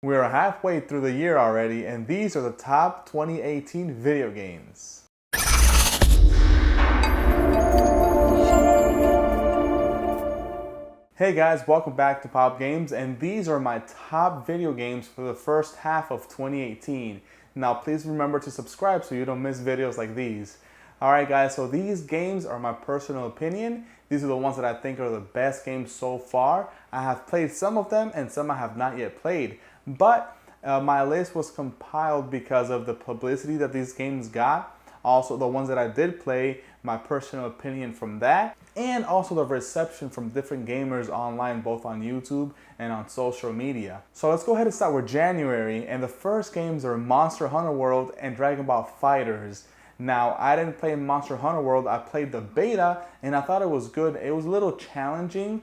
We're halfway through the year already, and these are the top 2018 video games. Hey guys, welcome back to Pop Games, and these are my top video games for the first half of 2018. Now please remember to subscribe so you don't miss videos like these. Alright guys, so these games are my personal opinion. These are the ones that I think are the best games so far. I have played some of them and some I have not yet played. But my list was compiled because of the publicity that these games got. Also the ones that I did play, my personal opinion from that, and also the reception from different gamers online, both on YouTube and on social media. So let's go ahead and start with January, and the first games are Monster Hunter World and Dragon Ball FighterZ. Now, I didn't play Monster Hunter World, I played the beta, and I thought it was good. It was a little challenging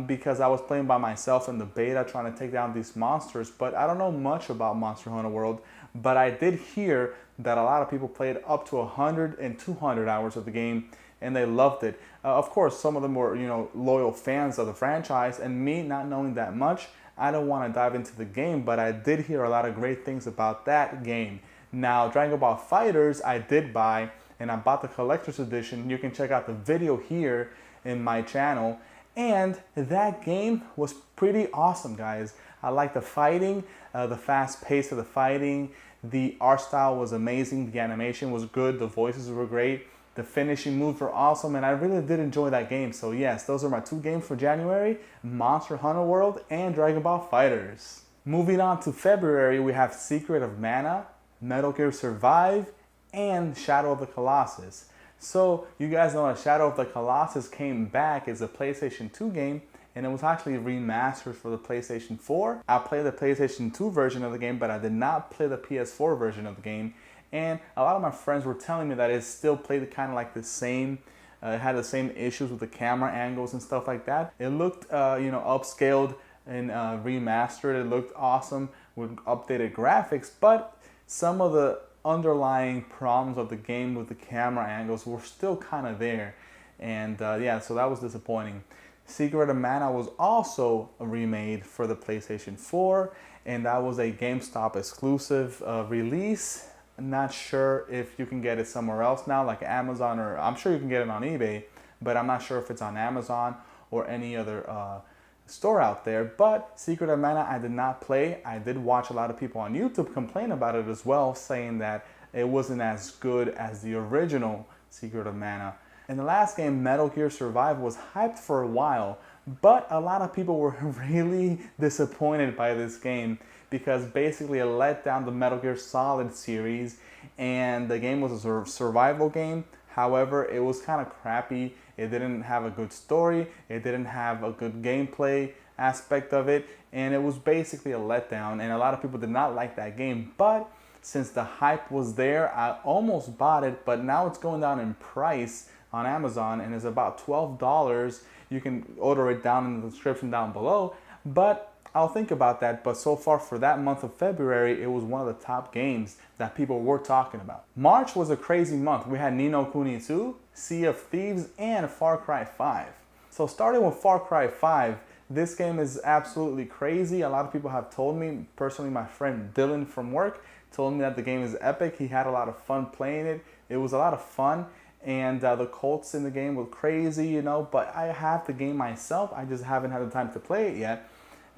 because I was playing by myself in the beta trying to take down these monsters, but I don't know much about Monster Hunter World, but I did hear that a lot of people played up to 100 and 200 hours of the game, and they loved it. Of course, some of them were, loyal fans of the franchise, and me not knowing that much, I don't want to dive into the game, but I did hear a lot of great things about that game. Now, Dragon Ball FighterZ I did buy, and I bought the collector's edition. You can check out the video here in my channel. And that game was pretty awesome, guys. I like the fighting, the fast pace of the fighting. The art style was amazing. The animation was good. The voices were great. The finishing moves were awesome, and I really did enjoy that game. So yes, those are my two games for January, Monster Hunter World and Dragon Ball FighterZ. Moving on to February, we have Secret of Mana, Metal Gear Survive, and Shadow of the Colossus. So you guys know that Shadow of the Colossus came back as a PlayStation 2 game, and it was actually remastered for the PlayStation 4. I played the PlayStation 2 version of the game, but I did not play the PS4 version of the game. And a lot of my friends were telling me that it still played kind of like the same, it had the same issues with the camera angles and stuff like that. It looked, upscaled and remastered. It looked awesome with updated graphics, but some of the underlying problems of the game with the camera angles were still kind of there. And so that was disappointing. Secret of Mana was also remade for the PlayStation 4, and that was a GameStop exclusive release. Not sure if you can get it somewhere else now, like Amazon, or I'm sure you can get it on eBay, but I'm not sure if it's on Amazon or any other store out there. But Secret of Mana I did not play. I did watch a lot of people on YouTube complain about it as well, saying that it wasn't as good as the original Secret of Mana. And the last game, Metal Gear Survive, was hyped for a while, but a lot of people were really disappointed by this game because basically it let down the Metal Gear Solid series, and the game was a survival game. However, it was kind of crappy. It didn't have a good story. It didn't have a good gameplay aspect of it, and it was basically a letdown, and a lot of people did not like that game. But since the hype was there, I almost bought it, but now it's going down in price on Amazon, and it's about $12. You can order it down in the description down below, but I'll think about that. But so far for that month of February, it was one of the top games that people were talking about. March was a crazy month. We had Ni no Kuni 2, Sea of Thieves, and Far Cry 5. So starting with Far Cry 5, this game is absolutely crazy. A lot of people have told me, personally my friend Dylan from work told me that the game is epic. He had a lot of fun playing it. It was a lot of fun. And the Colts in the game were crazy, but I have the game myself. I just haven't had the time to play it yet.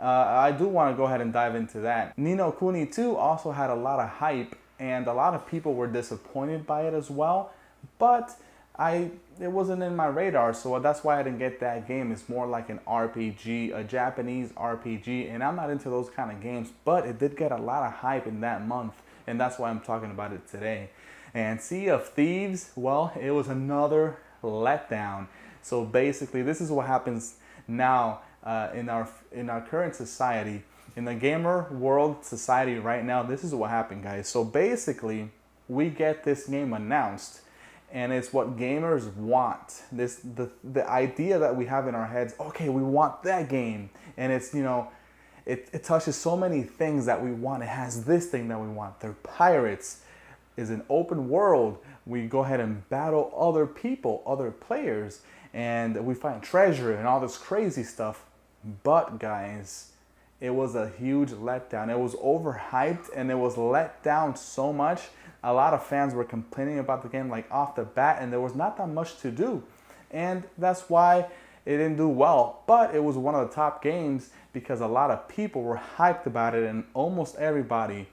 I do want to go ahead and dive into that. Ni no Kuni 2 also had a lot of hype, and a lot of people were disappointed by it as well, but it wasn't in my radar, so that's why I didn't get that game. It's more like an RPG, a Japanese RPG, and I'm not into those kind of games, but it did get a lot of hype in that month, and that's why I'm talking about it today. And Sea of Thieves, well, it was another letdown. So basically, this is what happens now in our current society, in the gamer world society right now. This is what happened, guys. So basically, we get this game announced, and it's what gamers want. The idea that we have in our heads. Okay, we want that game, and it's it touches so many things that we want. It has this thing that we want. They're pirates. Is an open world. We go ahead and battle other people, other players, and we find treasure and all this crazy stuff. But guys, it was a huge letdown. It was overhyped and it was let down so much. A lot of fans were complaining about the game like off the bat, and there was not that much to do. And that's why it didn't do well. But it was one of the top games because a lot of people were hyped about it, and almost everybody,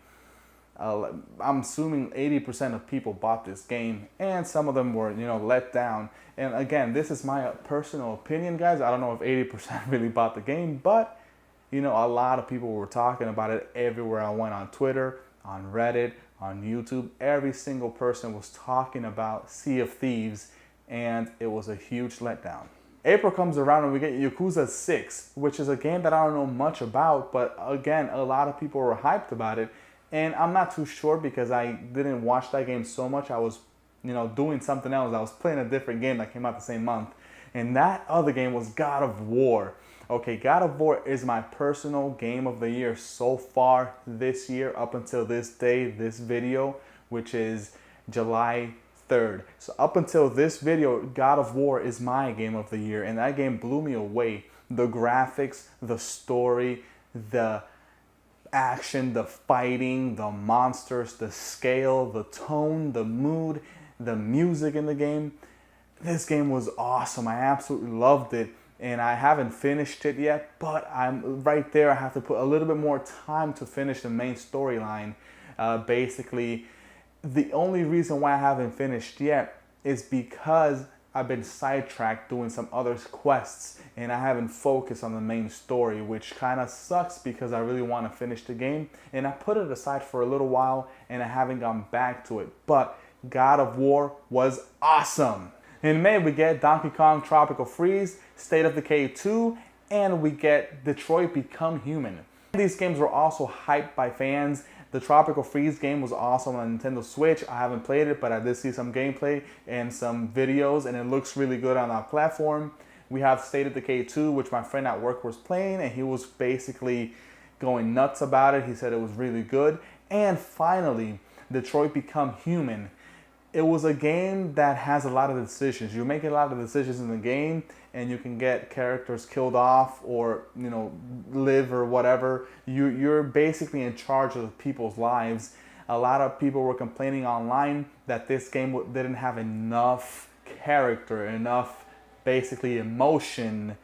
I'm assuming 80% of people bought this game, and some of them were, let down. And again, this is my personal opinion, guys. I don't know if 80% really bought the game, but a lot of people were talking about it everywhere I went, on Twitter, on Reddit, on YouTube. Every single person was talking about Sea of Thieves, and it was a huge letdown. April comes around and we get Yakuza 6, which is a game that I don't know much about, but again, a lot of people were hyped about it. And I'm not too sure because I didn't watch that game so much. I was, doing something else. I was playing a different game that came out the same month. And that other game was God of War. Okay, God of War is my personal game of the year so far this year, up until this day, this video, which is July 3rd. So up until this video, God of War is my game of the year, and that game blew me away. The graphics, the story, the action, the fighting, the monsters, the scale, the tone, the mood, the music in the game. This game was awesome. I absolutely loved it, and I haven't finished it yet, but I'm right there. I have to put a little bit more time to finish the main storyline. Basically, the only reason why I haven't finished yet is because I've been sidetracked doing some other quests, and I haven't focused on the main story, which kind of sucks because I really want to finish the game, and I put it aside for a little while and I haven't gone back to it. But God of War was awesome. In May, we get Donkey Kong Tropical Freeze, State of Decay 2, and we get Detroit Become Human. These games were also hyped by fans. The Tropical Freeze game was awesome on Nintendo Switch. I haven't played it, but I did see some gameplay and some videos, and it looks really good on that platform. We have State of Decay 2, which my friend at work was playing, and he was basically going nuts about it. He said it was really good. And finally, Detroit Become Human. It was a game that has a lot of decisions. You make a lot of decisions in the game, and you can get characters killed off or live or whatever. You're basically in charge of people's lives. A lot of people were complaining online that this game didn't have enough character, enough basically emotion,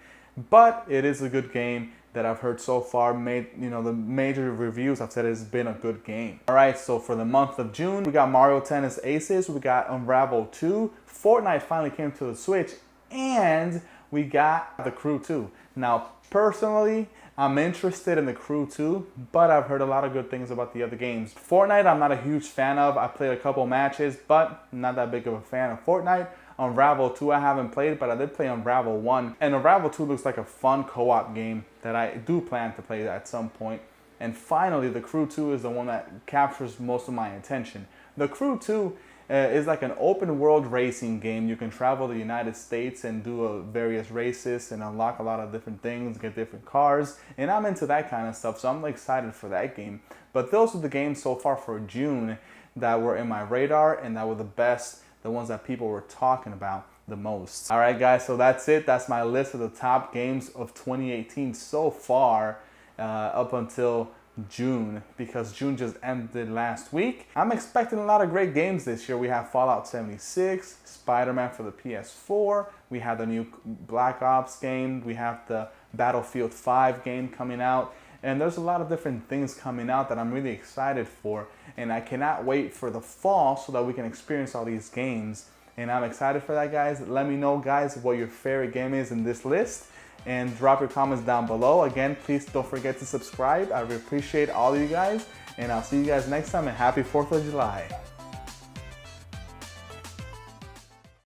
but it is a good game that I've heard so far. The major reviews have said it's been a good game. All right, so for the month of June, we got Mario Tennis Aces, we got Unravel 2, Fortnite finally came to the Switch, and we got The Crew 2. Now, personally, I'm interested in The Crew 2, but I've heard a lot of good things about the other games. Fortnite, I'm not a huge fan of. I played a couple matches, but not that big of a fan of Fortnite. Unravel 2 I haven't played, but I did play Unravel 1. And Unravel 2 looks like a fun co-op game that I do plan to play at some point. And finally, The Crew 2 is the one that captures most of my attention. The Crew 2 is like an open world racing game. You can travel the United States and do various races and unlock a lot of different things, get different cars. And I'm into that kind of stuff, so I'm excited for that game. But those are the games so far for June that were in my radar and that were the ones that people were talking about the most. All right, guys, so that's it. That's my list of the top games of 2018 so far up until June, because June just ended last week. I'm expecting a lot of great games this year. We have Fallout 76, Spider-Man for the PS4, we have the new Black Ops game, we have the Battlefield 5 game coming out, and there's a lot of different things coming out that I'm really excited for, and I cannot wait for the fall so that we can experience all these games. And I'm excited for that, guys. Let me know, guys, what your favorite game is in this list, and drop your comments down below. Again, please don't forget to subscribe. I really appreciate all of you guys, and I'll see you guys next time, and happy 4th of July.